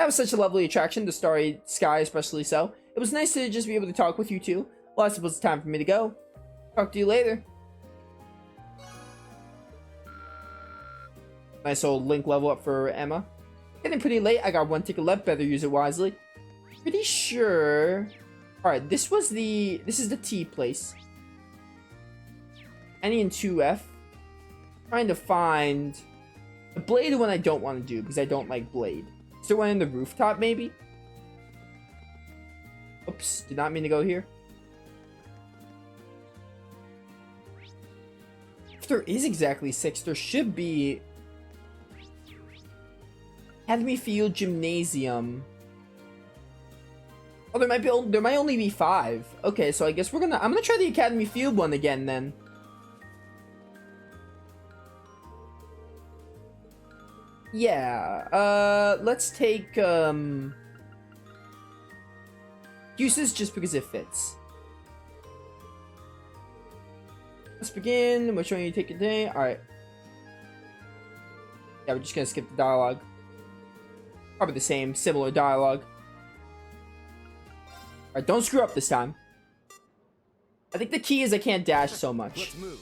was such a lovely attraction, the starry sky especially so. It was nice to just be able to talk with you two. Well, I suppose it's time for me to go. Talk to you later. Nice old Link level up for Emma. Getting pretty late. I got one ticket left. Better use it wisely. Pretty sure. Alright, this is the T place. Any in 2F. Trying to find the Blade one I don't want to do because I don't like Blade. Is there one in the rooftop maybe? Oops, did not mean to go here. If there is exactly 6, there should be Academy Field Gymnasium. Oh, there might only be 5. Okay, so I guess I'm gonna try the Academy Field one again then. Yeah, let's take uses just because it fits. Let's begin. Which one you take today? Alright. Yeah, we're just gonna skip the dialogue. Probably the same, similar dialogue. Alright, don't screw up this time. I think the key is I can't dash so much. Let's move.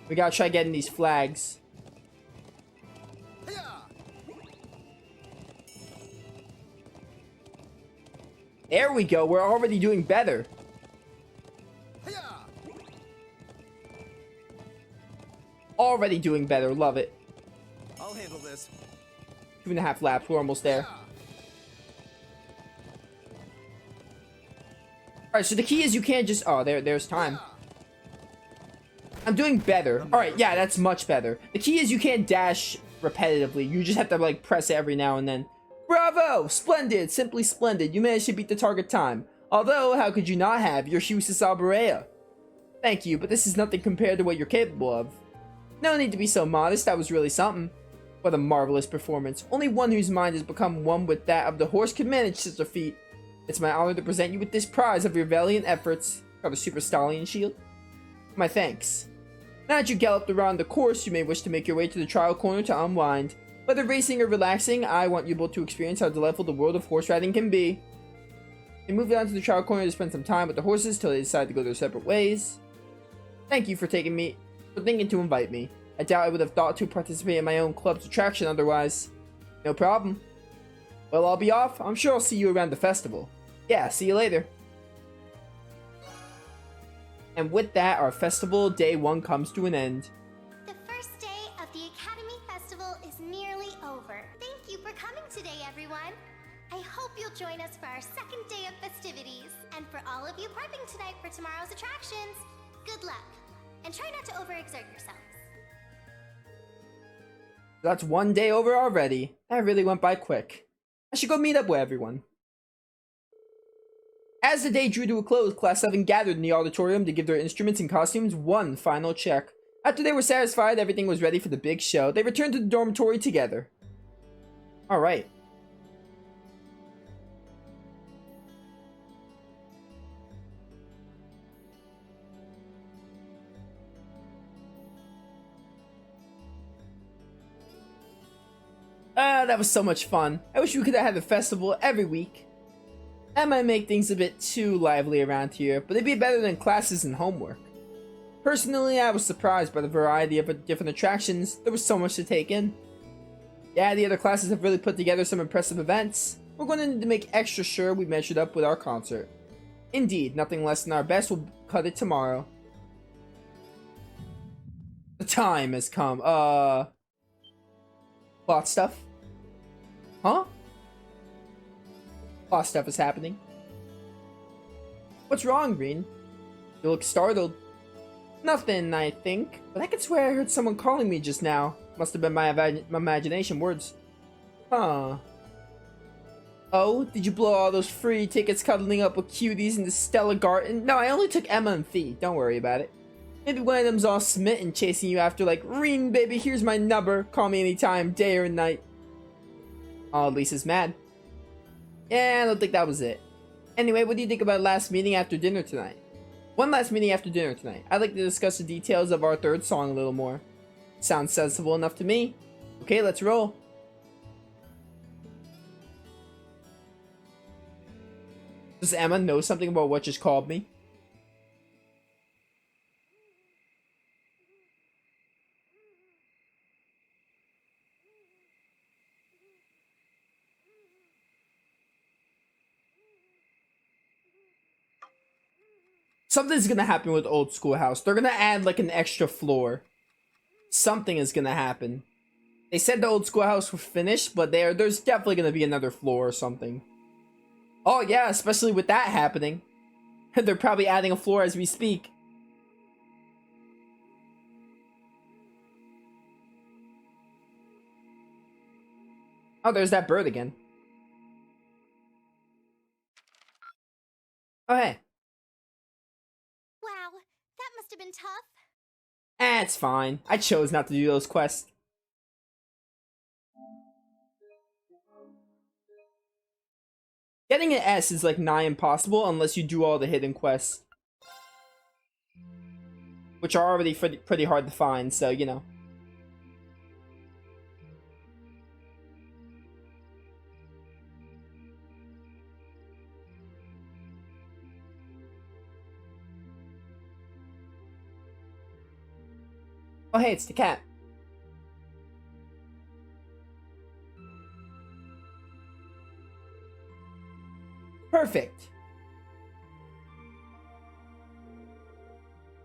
We gotta try getting these flags. There we go, we're already doing better. Already doing better, love it. I'll handle this. 2.5 laps, we're almost there. Alright, so the key is you can't just... Oh, there's time. I'm doing better. Alright, yeah, that's much better. The key is you can't dash repetitively. You just have to, like, press it every now and then. Bravo! Splendid! Simply splendid. You managed to beat the target time. Although, how could you not have? You're Husis Alberea. Thank you, but this is nothing compared to what you're capable of. No need to be so modest. That was really something. What a marvelous performance. Only one whose mind has become one with that of the horse could manage such a feat. It's my honor to present you with this prize of your valiant efforts, called a Super Stallion Shield. My thanks. Now that you galloped around the course, you may wish to make your way to the trial corner to unwind. Whether racing or relaxing, I want you both to experience how delightful the world of horse riding can be. They moved on to the trial corner to spend some time with the horses till they decide to go their separate ways. Thank you for thinking to invite me. I doubt I would have thought to participate in my own club's attraction otherwise. No problem. Well, I'll be off. I'm sure I'll see you around the festival. Yeah, see you later. And with that, our festival day 1 comes to an end. The first day of the Academy Festival is nearly over. Thank you for coming today, everyone. I hope you'll join us for our second day of festivities. And for all of you prepping tonight for tomorrow's attractions, good luck. And try not to overexert yourselves. That's 1 day over already. That really went by quick. I should go meet up with everyone. As the day drew to a close, Class 7 gathered in the auditorium to give their instruments and costumes one final check. After they were satisfied everything was ready for the big show, they returned to the dormitory together. Alright. That was so much fun. I wish we could have had a festival every week. That might make things a bit too lively around here, but it'd be better than classes and homework. Personally, I was surprised by the variety of different attractions. There was so much to take in. Yeah, the other classes have really put together some impressive events. We're going to need to make extra sure we measured up with our concert. Indeed, nothing less than our best will cut it tomorrow. The time has come. Plot stuff? Huh? Plot stuff is happening. What's wrong, Green? You look startled. Nothing, I think. But I could swear I heard someone calling me just now. Must have been my imagination words. Huh. Oh, did you blow all those free tickets cuddling up with cuties in the Stella Garden? No, I only took Emma and Fee. Don't worry about it. Maybe one of them's all smitten chasing you after like, Reen, baby, here's my number. Call me anytime, day or night. Oh, Lisa's mad. Yeah, I don't think that was it. Anyway, what do you think about last meeting after dinner tonight? One last meeting after dinner tonight. I'd like to discuss the details of our third song a little more. Sounds sensible enough to me. Okay, let's roll. Does Emma know something about what just called me? Something's gonna happen with Old Schoolhouse. They're gonna add like an extra floor. Something is gonna happen. They said the Old Schoolhouse was finished, but there's definitely gonna be another floor or something. Oh yeah, especially with that happening. They're probably adding a floor as we speak. Oh, there's that bird again. Oh hey. Wow, that must have been tough. It's fine. I chose not to do those quests. Getting an S is like nigh impossible unless you do all the hidden quests. Which are already pretty hard to find, so you know. Oh hey, it's the cat. Perfect.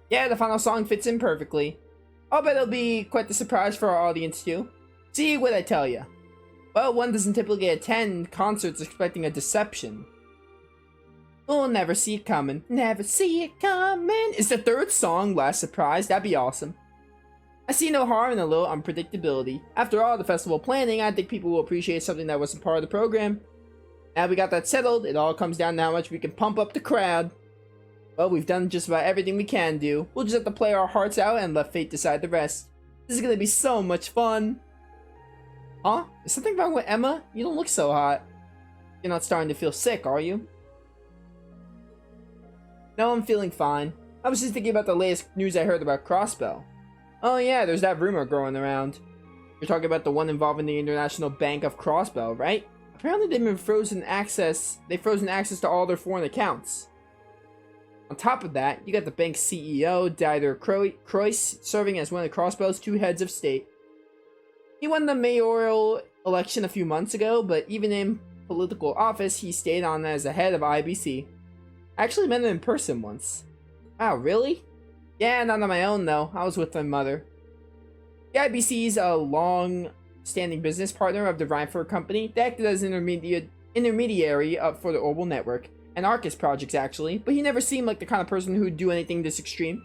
Yeah, the final song fits in perfectly. I'll bet it'll be quite the surprise for our audience too. See what I tell ya. Well, one doesn't typically attend concerts expecting a deception. We'll never see it coming. Never see it coming. Is the third song last surprise? That'd be awesome. I see no harm in a little unpredictability. After all, the festival planning, I think people will appreciate something that wasn't part of the program. Now we got that settled, it all comes down to how much we can pump up the crowd. Well, we've done just about everything we can do. We'll just have to play our hearts out and let fate decide the rest. This is gonna be so much fun. Huh? Is something wrong with Emma? You don't look so hot. You're not starting to feel sick, are you? No, I'm feeling fine. I was just thinking about the latest news I heard about Crossbell. Oh yeah, there's that rumor going around. You're talking about the one involving the International Bank of Crossbell, right? Apparently they've been frozen access to all their foreign accounts. On top of that, you got the bank's CEO, Dieter Croix, serving as one of Crossbell's two heads of state. He won the mayoral election a few months ago, but even in political office, he stayed on as the head of IBC. I actually met him in person once. Wow, really? Yeah, not on my own though. I was with my mother. The IBC is a long-standing business partner of the Rhineford Company. They acted as an intermediary for the Orbital Network and Arcus projects actually, but he never seemed like the kind of person who'd do anything this extreme.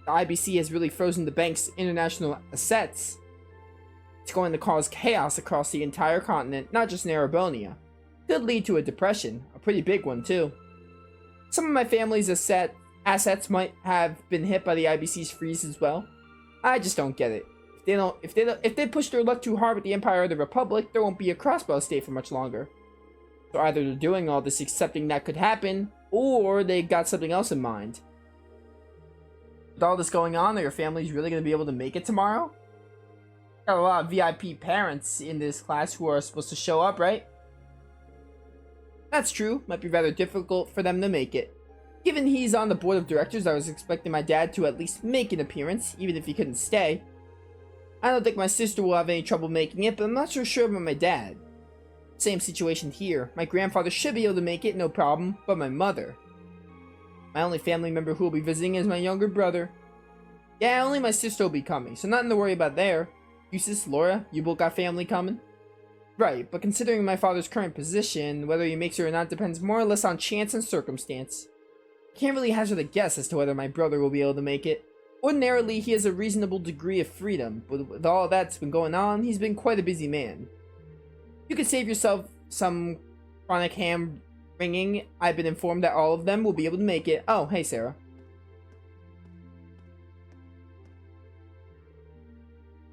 The IBC has really frozen the bank's international assets. It's going to cause chaos across the entire continent, not just in Erebonia. Could lead to a depression, a pretty big one too. Some of my family's assets might have been hit by the IBC's freeze as well. I just don't get it. If they push their luck too hard with the Empire or the Republic, there won't be a Crossbell state for much longer. So either they're doing all this accepting that could happen, or they got something else in mind. With all this going on, are your families really going to be able to make it tomorrow? Got a lot of VIP parents in this class who are supposed to show up, right? That's true. Might be rather difficult for them to make it. Given he's on the board of directors, I was expecting my dad to at least make an appearance, even if he couldn't stay. I don't think my sister will have any trouble making it, but I'm not so sure about my dad. Same situation here. My grandfather should be able to make it, no problem, but my mother. My only family member who will be visiting is my younger brother. Yeah, only my sister will be coming, so nothing to worry about there. Eustace, Laura, you both got family coming? Right, but considering my father's current position, whether he makes it or not depends more or less on chance and circumstance. I can't really hazard a guess as to whether my brother will be able to make it. Ordinarily, he has a reasonable degree of freedom, but with all that's been going on, he's been quite a busy man. You could save yourself some chronic ham ringing. I've been informed that all of them will be able to make it. Oh, hey Sarah.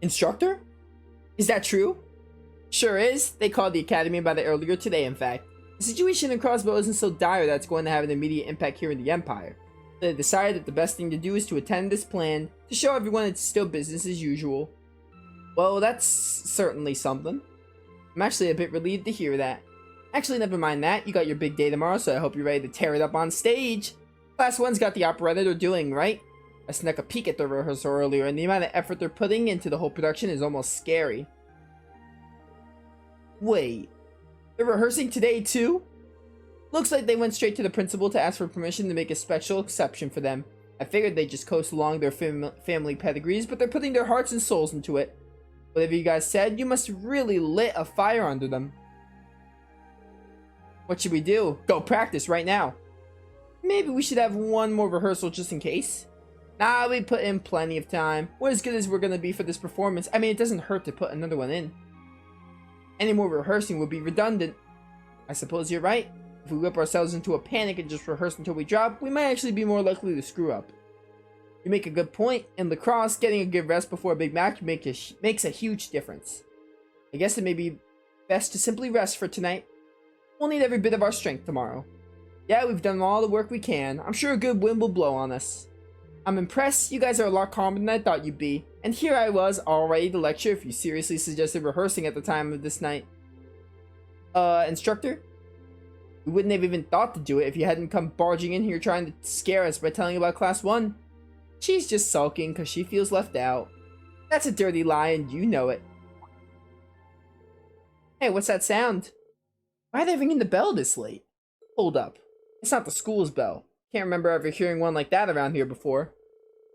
Instructor? Is that true? Sure is. They called the academy about it earlier today, in fact. The situation in Crossbow isn't so dire that it's going to have an immediate impact here in the Empire. So they decided that the best thing to do is to attend this plan to show everyone it's still business as usual. Well, that's certainly something. I'm actually a bit relieved to hear that. Actually, never mind that. You got your big day tomorrow, so I hope you're ready to tear it up on stage. Class 1's got the operetta they're doing, right? I snuck a peek at the rehearsal earlier, and the amount of effort they're putting into the whole production is almost scary. Wait, they're rehearsing today too? Looks like they went straight to the principal to ask for permission to make a special exception for them. I figured they'd just coast along their family pedigrees, but they're putting their hearts and souls into it. Whatever you guys said, you must have really lit a fire under them. What should we do? Go practice right now. Maybe we should have one more rehearsal just in case. Nah, we put in plenty of time. We're as good as we're gonna be for this performance. I mean, it doesn't hurt to put another one in. Any more rehearsing would be redundant. I suppose you're right. If we whip ourselves into a panic and just rehearse until we drop, we might actually be more likely to screw up. You make a good point. In lacrosse, getting a good rest before a big match makes a huge difference. I guess it may be best to simply rest for tonight. We'll need every bit of our strength tomorrow. Yeah, we've done all the work we can. I'm sure a good wind will blow on us. I'm impressed. You guys are a lot calmer than I thought you'd be. And here I was, all ready to lecture if you seriously suggested rehearsing at the time of this night. Instructor? We wouldn't have even thought to do it if you hadn't come barging in here trying to scare us by telling about Class 1. She's just sulking because she feels left out. That's a dirty lie and you know it. Hey, what's that sound? Why are they ringing the bell this late? Hold up. It's not the school's bell. Can't remember ever hearing one like that around here before.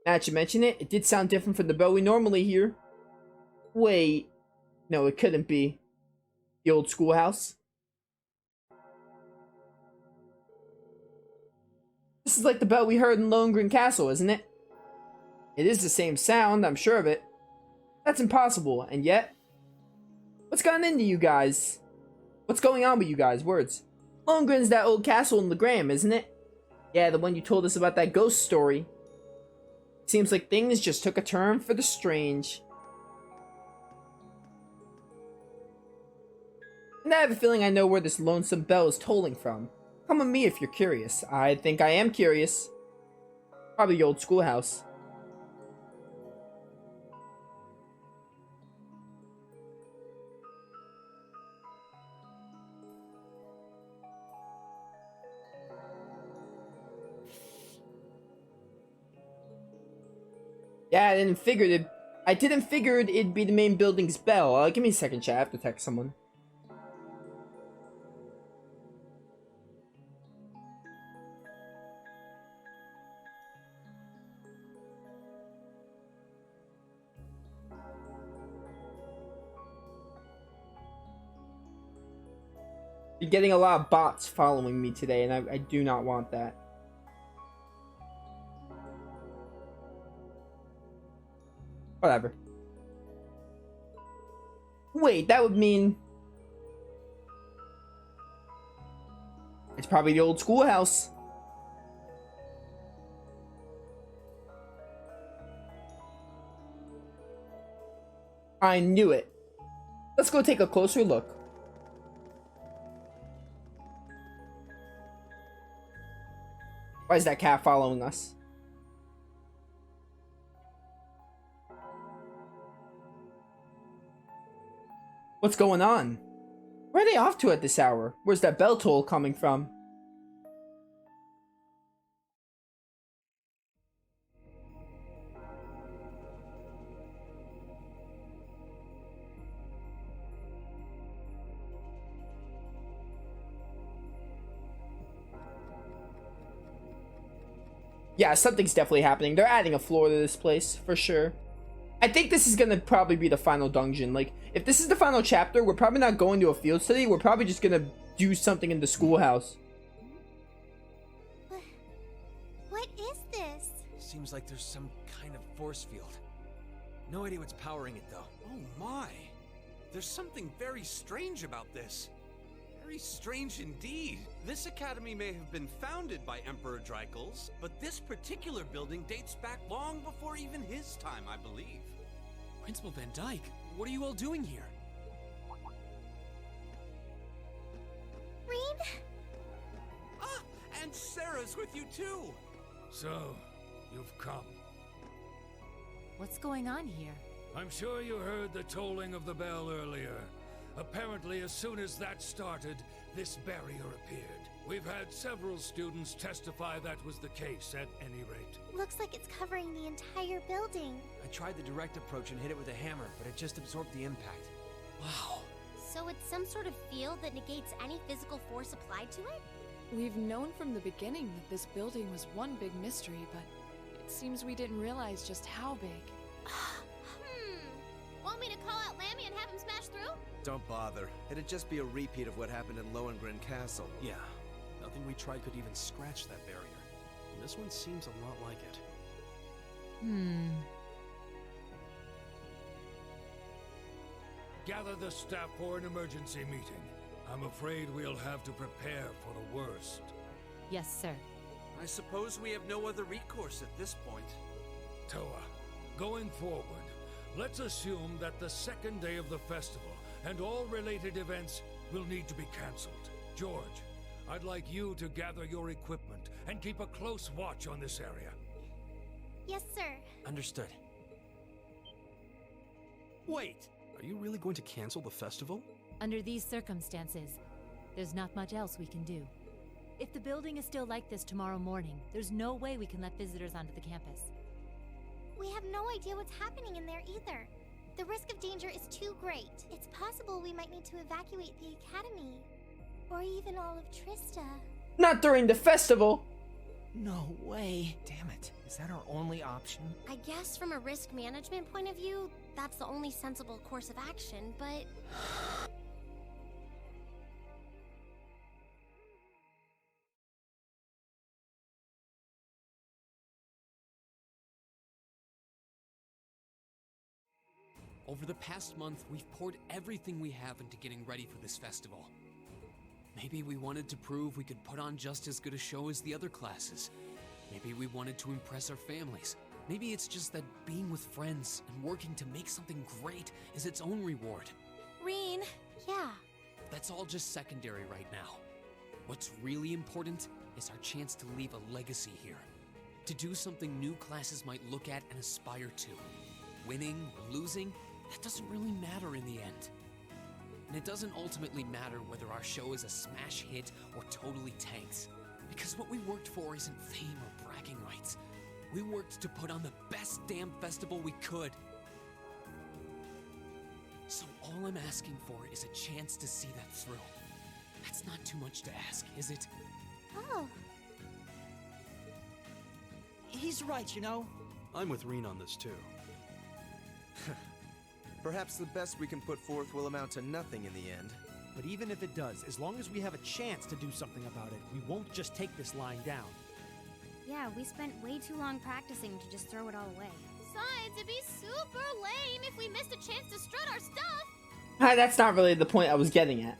Now that you mention it, it did sound different from the bell we normally hear. Wait. No, it couldn't be. The old schoolhouse? This is like the bell we heard in Lohengrin Castle, isn't it? It is the same sound, I'm sure of it. That's impossible, and yet... What's gotten into you guys? What's going on with you guys? Words. Lohengrin's that old castle in Legram, isn't it? Yeah, the one you told us about that ghost story. Seems like things just took a turn for the strange. And I have a feeling I know where this lonesome bell is tolling from. Come with me if you're curious. I think I am curious. Probably the old schoolhouse. Yeah, I didn't figure it'd be the main building's bell. Give me a second, chat. I have to text someone. You're getting a lot of bots following me today, and I do not want that. Whatever. Wait, that would mean... It's probably the old schoolhouse. I knew it. Let's go take a closer look. Why is that cat following us? What's going on? Where are they off to at this hour? Where's that bell toll coming from? Yeah, something's definitely happening. They're adding a floor to this place, for sure. I think this is gonna probably be the final dungeon. Like, if this is the final chapter, we're probably not going to a field study. We're probably just gonna do something in the schoolhouse. What is this? Seems like there's some kind of force field. No idea what's powering it, though. Oh my! There's something very strange about this. Very strange indeed. This academy may have been founded by Emperor Dreikels, but this particular building dates back long before even his time, I believe. Principal Van Dyke, what are you all doing here? Reed? Ah, and Sarah's with you too! So, you've come. What's going on here? I'm sure you heard the tolling of the bell earlier. Apparently, as soon as that started, this barrier appeared. We've had several students testify that was the case, at any rate. Looks like it's covering the entire building. I tried the direct approach and hit it with a hammer, but it just absorbed the impact. Wow. So it's some sort of field that negates any physical force applied to it? We've known from the beginning that this building was one big mystery, but it seems we didn't realize just how big. Want me to call out Lammy and have him smash through? Don't bother. It'd just be a repeat of what happened in Lohengrin Castle. Yeah. Nothing we tried could even scratch that barrier. And this one seems a lot like it. Gather the staff for an emergency meeting. I'm afraid we'll have to prepare for the worst. Yes, sir. I suppose we have no other recourse at this point. Toa, going forward, let's assume that the second day of the festival and all related events will need to be cancelled. George, I'd like you to gather your equipment and keep a close watch on this area. Yes, sir. Understood. Wait! Are you really going to cancel the festival? Under these circumstances, there's not much else we can do. If the building is still like this tomorrow morning, there's no way we can let visitors onto the campus. We have no idea what's happening in there either. The risk of danger is too great. It's possible we might need to evacuate the academy. Or even all of Trista. Not during the festival. No way. Damn it. Is that our only option? I guess from a risk management point of view, that's the only sensible course of action, but... Over the past month, we've poured everything we have into getting ready for this festival. Maybe we wanted to prove we could put on just as good a show as the other classes. Maybe we wanted to impress our families. Maybe it's just that being with friends and working to make something great is its own reward. Reen, yeah. That's all just secondary right now. What's really important is our chance to leave a legacy here. To do something new classes might look at and aspire to. Winning or losing, that doesn't really matter in the end. And it doesn't ultimately matter whether our show is a smash hit or totally tanks. Because what we worked for isn't fame or bragging rights. We worked to put on the best damn festival we could. So all I'm asking for is a chance to see that through. That's not too much to ask, is it? Oh. He's right, you know? I'm with Reen on this too. Perhaps the best we can put forth will amount to nothing in the end. But even if it does, as long as we have a chance to do something about it, we won't just take this lying down. Yeah, we spent way too long practicing to just throw it all away. Besides, it'd be super lame if we missed a chance to strut our stuff. That's not really the point I was getting at.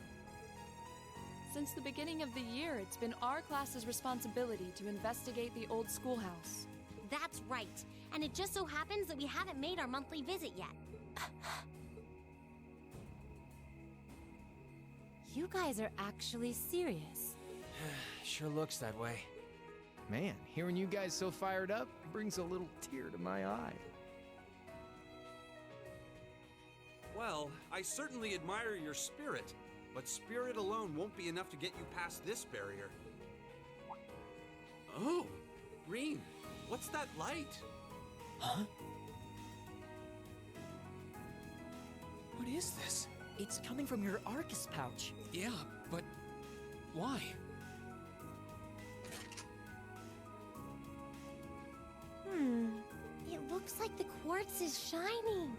Since the beginning of the year, it's been our class's responsibility to investigate the old schoolhouse. That's right. And it just so happens that we haven't made our monthly visit yet. You guys are actually serious. Sure looks that way. Man, hearing you guys so fired up brings a little tear to my eye. Well, I certainly admire your spirit, but spirit alone won't be enough to get you past this barrier. Oh, Reen, what's that light? Huh? What is this? It's coming from your Arcus pouch. Yeah, but why? It looks like the quartz is shining.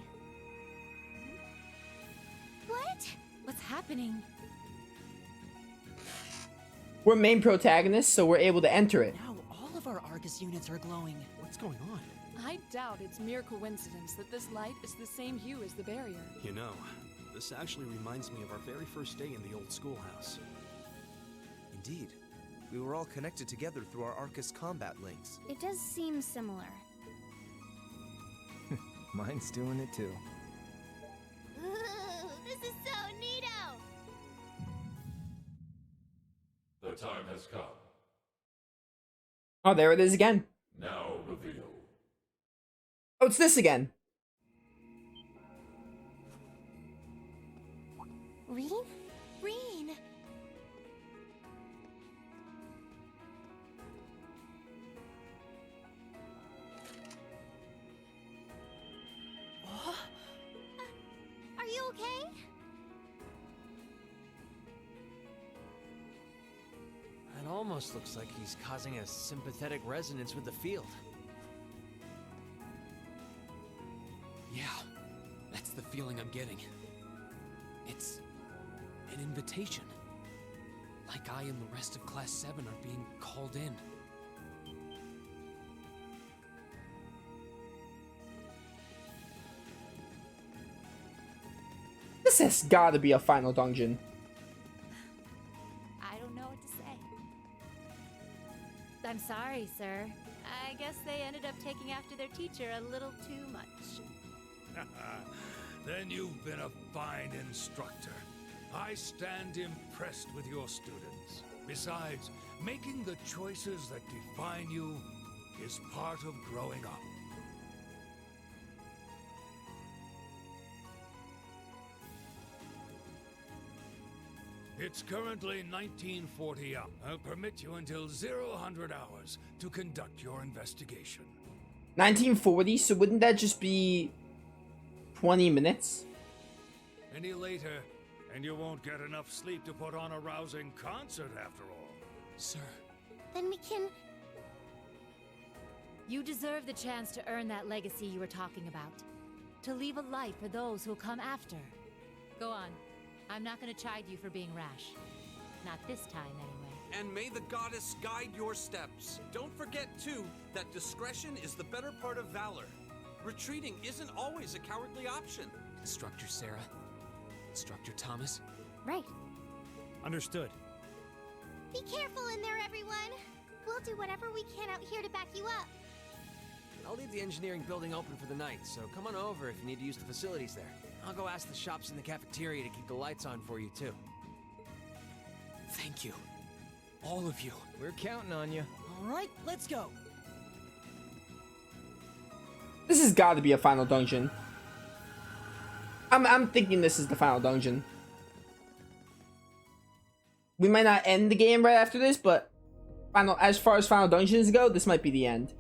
What? What's happening? We're main protagonists, so we're able to enter it. Now all of our Arcus units are glowing. What's going on? I doubt it's mere coincidence that this light is the same hue as the barrier. You know, this actually reminds me of our very first day in the old schoolhouse. Indeed. We were all connected together through our Arcus combat links. It does seem similar. Mine's doing it too. Ooh, this is so neato! The time has come. Oh, there it is again. Now reveal. Oh, it's this again. Reen? Reen! Are you okay? It almost looks like he's causing a sympathetic resonance with the field. Yeah, that's the feeling I'm getting. It's an invitation. Like I and the rest of Class 7 are being called in. This has gotta be a final dungeon. I don't know what to say. I'm sorry, sir. I guess they ended up taking after their teacher a little too much. Then you've been a fine instructor. I stand impressed with your students. Besides, making the choices that define you is part of growing up. It's currently 1940 up. I'll permit you until 00 hours to conduct your investigation. 1940, so wouldn't that just be 20 minutes? Any later, and you won't get enough sleep to put on a rousing concert after all. Sir, Then we can... You deserve the chance to earn that legacy you were talking about. To leave a light for those who'll come after. Go on. I'm not gonna chide you for being rash. Not this time, anyway. And may the goddess guide your steps. Don't forget, too, that discretion is the better part of valor. Retreating isn't always a cowardly option. Instructor Sarah, Instructor Thomas. Right. Understood. Be careful in there, everyone! We'll do whatever we can out here to back you up. I'll leave the engineering building open for the night, so come on over if you need to use the facilities there. I'll go ask the shops in the cafeteria to keep the lights on for you, too. Thank you. All of you. We're counting on you. All right, let's go. This has got to be a final dungeon. I'm thinking this is the final dungeon. We might not end the game right after this, but as far as final dungeons go, this might be the end.